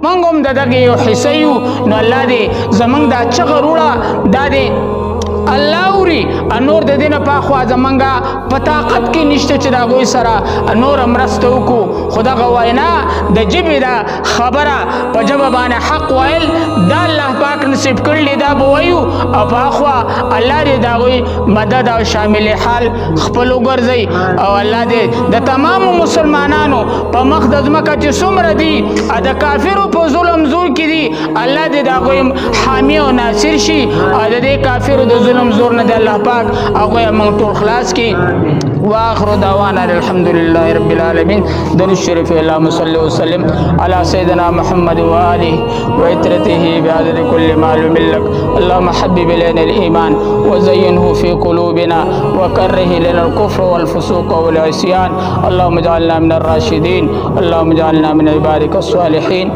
موږ هم د دغه یو حصه یو نو الله دې زمونږ دا چغه وروړه دا دې الله اوري نور د دې نه پاخوا زمونږه په طاقت کې نشته چې د هغوی سره نوره مرسته وکړو خو دغه وینا د ژبې دا خبره په ژبه باندې حق ویل دا الله پاک نصیب کړلي دا به وایو او پاخوا الله دې د هغوی مدد او شامل حال خپل وګرځوي او الله دې د تمامو مسلمانانو په مخ د ځمکه چې څومره دي د کافرو په ظلم زور کې دي الله دې د هغوی حامي او ناصر شي او د دې کافرو د ظلم زور نه دی الله پاک هغوی موږ ټول خلاص کړي واخر دعوانا الحمد لله رب العالمين درود شریف اللهم صل وسلم على سيدنا محمد وآله وعترته بعدد كل معلوم لك اللهم حبب إلينا الإيمان وزينه في قلوبنا وكره لنا الكفر والفسوق والعصيان اللهم اجعلنا من الراشدين اللهم اجعلنا من عبادك الصالحين